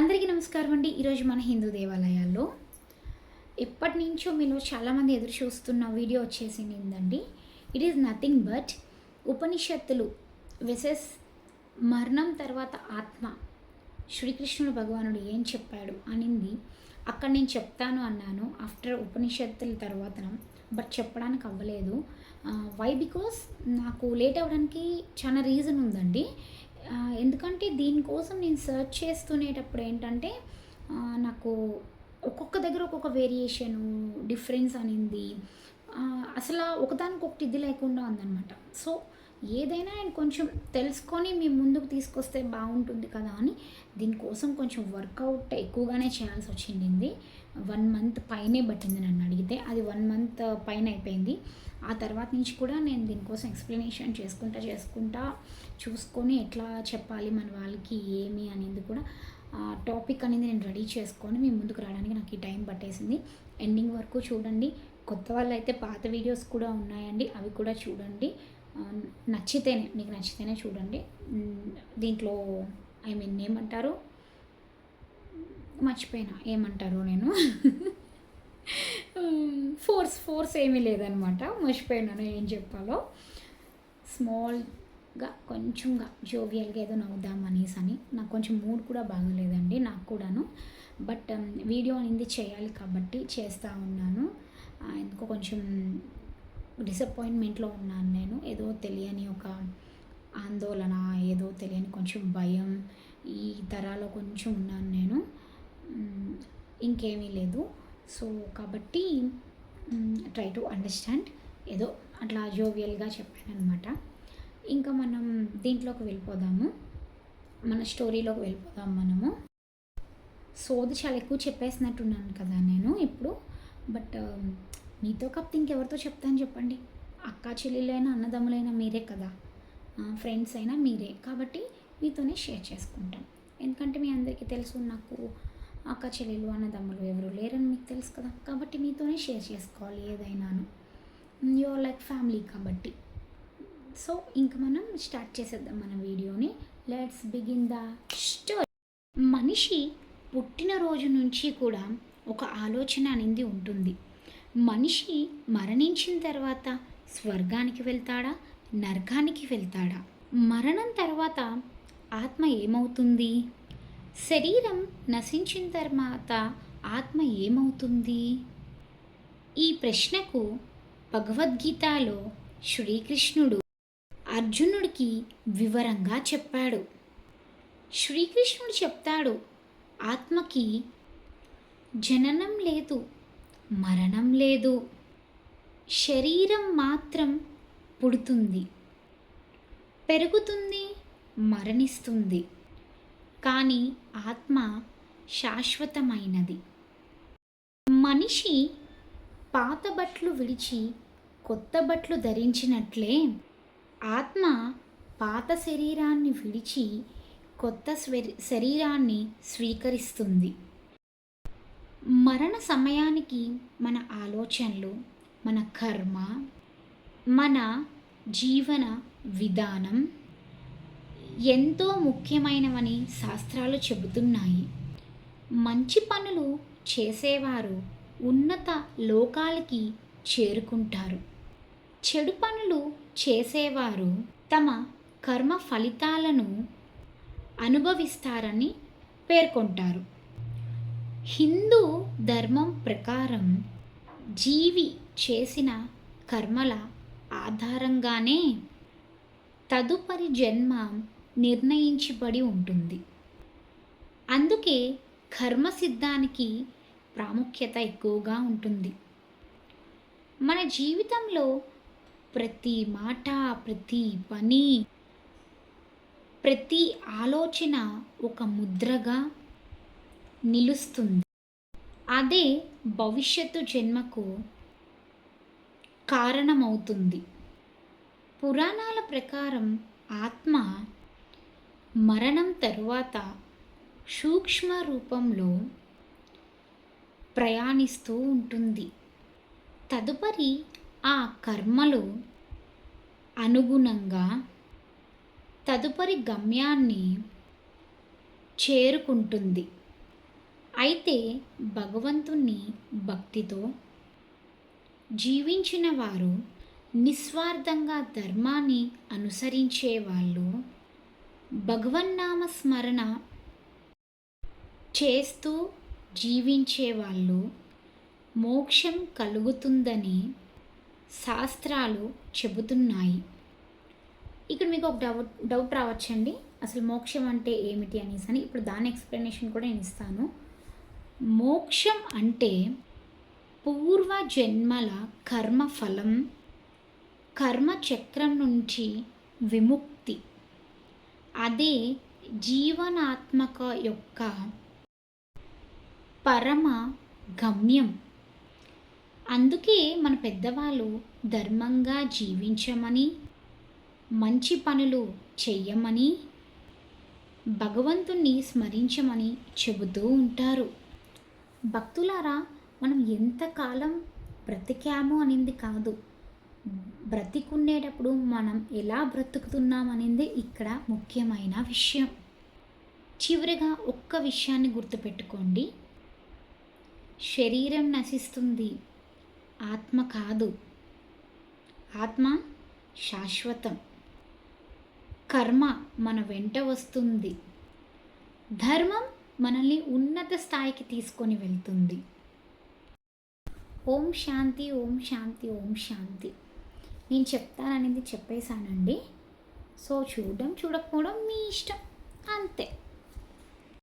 అందరికీ నమస్కారం అండి. ఈరోజు మన హిందూ దేవాలయాల్లో ఎప్పటి నుంచో మీలో చాలామంది ఎదురు చూస్తున్న వీడియో వచ్చేసిందండి. ఇట్ ఈజ్ నథింగ్ బట్ ఉపనిషత్తులు వెసెస్ మరణం తర్వాత ఆత్మ. శ్రీకృష్ణుడు భగవానుడు ఏం చెప్పాడు అనింది అక్కడ నేను చెప్తాను అన్నాను ఆఫ్టర్ ఉపనిషత్తుల తర్వాత, బట్ చెప్పడానికి అవ్వలేదు. వై బికాస్ నాకు లేట్ అవ్వడానికి చాలా రీజన్ ఉందండి. ఎందుకంటే దీనికోసం నేను సెర్చ్ చేస్తునేటప్పుడు ఏంటంటే నాకు ఒక్కొక్క దగ్గర ఒక్కొక్క వేరియేషను డిఫరెన్స్ అనింది. అసలు ఒకదానికొకటి ఇది లేకుండా ఉందన్నమాట. సో ఏదైనా నేను కొంచెం తెలుసుకొని మీ ముందుకు తీసుకొస్తే బాగుంటుంది కదా అని దీనికోసం కొంచెం వర్కౌట్ ఎక్కువగానే చేయాల్సి వచ్చింది. 1 మంత్ పైనే పట్టింది నన్ను అడిగితే. అది 1 మంత్ పైన అయిపోయింది. ఆ తర్వాత నుంచి కూడా నేను దీనికోసం ఎక్స్ప్లెనేషన్ చేసుకుంటా చూసుకొని ఎట్లా చెప్పాలి మన వాళ్ళకి ఏమి అనేది కూడా టాపిక్ అనేది నేను రెడీ చేసుకొని మీ ముందుకు రావడానికి నాకు ఈ టైం పట్టేసింది. ఎండింగ్ వరకు చూడండి. కొత్త వాళ్ళు అయితే పాత వీడియోస్ కూడా ఉన్నాయండి, అవి కూడా చూడండి. మీకు నచ్చితేనే చూడండి. దీంట్లో ఏమంటారు, మర్చిపోయినా ఏమంటారు నేను ఫోర్స్ ఏమీ లేదనమాట. మర్చిపోయినాను ఏం చెప్పాలో. స్మాల్గా కొంచెంగా జోవియల్గా ఏదో నవ్వుదాం అనేసి అని. నాకు కొంచెం మూడ్ కూడా బాగోలేదండి నాకు కూడాను. బట్ వీడియో అనేది చేయాలి కాబట్టి చేస్తూ ఉన్నాను. ఎందుకో కొంచెం డిసప్పాయింట్మెంట్లో ఉన్నాను నేను. ఏదో తెలియని ఒక ఆందోళన, ఏదో తెలియని కొంచెం భయం, ఈ తరాలో కొంచెం ఉన్నాను నేను. ఇంకేమీ లేదు. సో కాబట్టి ట్రై టు అండర్స్టాండ్. ఏదో అట్లా జోవియల్గా చెప్పాను అనమాట. ఇంకా మనం దీంట్లోకి వెళ్ళిపోదాము, మన స్టోరీలోకి వెళ్ళిపోదాం మనము. సోది చాలా ఎక్కువ చెప్పేసినట్టున్నాను కదా నేను ఇప్పుడు. బట్ మీతో కాకపోతే ఇంకెవరితో చెప్తాను చెప్పండి? అక్కా చెల్లెలైనా అన్నదమ్ములైనా మీరే కదా, ఫ్రెండ్స్ అయినా మీరే. కాబట్టి మీతోనే షేర్ చేసుకుంటాం. ఎందుకంటే మీ అందరికీ తెలుసు నాకు అక్క చెల్లెలు అన్నదమ్ములు ఎవరు లేరని మీకు తెలుసు కదా. కాబట్టి మీతోనే షేర్ చేసుకోవాలి ఏదైనాను. యువర్ లైక్ ఫ్యామిలీ కాబట్టి. సో ఇంక మనం స్టార్ట్ చేసేద్దాం మన వీడియోని. Let's begin the story. మనిషి పుట్టినరోజు నుంచి కూడా ఒక ఆలోచన అనేది ఉంటుంది. మనిషి మరణించిన తర్వాత స్వర్గానికి వెళ్తాడా, నరకానికి వెళ్తాడా? మరణం తర్వాత ఆత్మ ఏమవుతుంది? శరీరం నశించిన తర్వాత ఆత్మ ఏమవుతుంది? ఈ ప్రశ్నకు భగవద్గీతలో శ్రీకృష్ణుడు అర్జునుడికి వివరంగా చెప్పాడు. శ్రీకృష్ణుడు చెప్తాడు, ఆత్మకి జననం లేదు, మరణం లేదు. శరీరం మాత్రం పుడుతుంది, పెరుగుతుంది, మరణిస్తుంది. కానీ ఆత్మ శాశ్వతమైనది. మనిషి పాత బట్టలు విడిచి కొత్త బట్టలు ధరించినట్లే ఆత్మ పాత శరీరాన్ని విడిచి కొత్త శరీరాన్ని స్వీకరిస్తుంది. మరణ సమయానికి మన ఆలోచనలు, మన కర్మ, మన జీవన విధానం ఎంతో ముఖ్యమైనవని శాస్త్రాలు చెబుతున్నాయి. మంచి పనులు చేసేవారు ఉన్నత లోకాలకి చేరుకుంటారు. చెడు పనులు చేసేవారు తమ కర్మ ఫలితాలను అనుభవిస్తారని పేర్కొంటారు. హిందూ ధర్మం ప్రకారం జీవి చేసిన కర్మల ఆధారంగానే తదుపరి జన్మ నిర్ణయించబడి ఉంటుంది. అందుకే కర్మ సిద్ధానికి ప్రాముఖ్యత ఎక్కువగా ఉంటుంది. మన జీవితంలో ప్రతి మాట, ప్రతి పని, ప్రతి ఆలోచన ఒక ముద్రగా నిలుస్తుంది. అదే భవిష్యత్తు జన్మకు కారణమవుతుంది. పురాణాల ప్రకారం ఆత్మ మరణం తరువాత సూక్ష్మ రూపంలో ప్రయాణిస్తూ ఉంటుంది. తదుపరి ఆ కర్మలు అనుగుణంగా తదుపరి గమ్యాన్ని చేరుకుంటుంది. అయితే భగవంతుణ్ణి భక్తితో జీవించిన వారు, నిస్వార్థంగా ధర్మాన్ని అనుసరించే వాళ్ళు, భగవన్నామ స్మరణ చేస్తూ జీవించే వాళ్ళు మోక్షం కలుగుతుందని శాస్త్రాలు చెబుతున్నాయి. ఇక్కడ మీకు ఒక డౌట్ రావచ్చండి, అసలు మోక్షం అంటే ఏమిటి అనేసి అని. ఇప్పుడు దాని ఎక్స్ప్లెనేషన్ కూడా నేను ఇస్తాను. మోక్షం అంటే పూర్వ జన్మల కర్మ ఫలం, కర్మ చక్రం నుంచి విముక్తి. అదే జీవనాత్మక యొక్క పరమ గమ్యం. అందుకే మన పెద్దవాళ్ళు ధర్మంగా జీవించమని, మంచి పనులు చెయ్యమని, భగవంతుణ్ణి స్మరించమని చెబుతూ ఉంటారు. భక్తులారా, మనం ఎంతకాలం బ్రతికాము అనేది కాదు, బ్రతికుండేటప్పుడు మనం ఎలా బ్రతుకుతున్నాం అనేది ఇక్కడ ముఖ్యమైన విషయం. చివరిగా ఒక్క విషయాన్ని గుర్తుపెట్టుకోండి, శరీరం నశిస్తుంది, ఆత్మ కాదు. ఆత్మ శాశ్వతం. కర్మ మన వెంట వస్తుంది. ధర్మం మనల్ని ఉన్నత స్థాయికి తీసుకొని వెళ్తుంది. ఓం శాంతి, ఓం శాంతి, ఓం శాంతి. నేను చెప్తాననేది చెప్పేశానండి. సో చూడడం చూడకపోవడం మీ ఇష్టం, అంతే.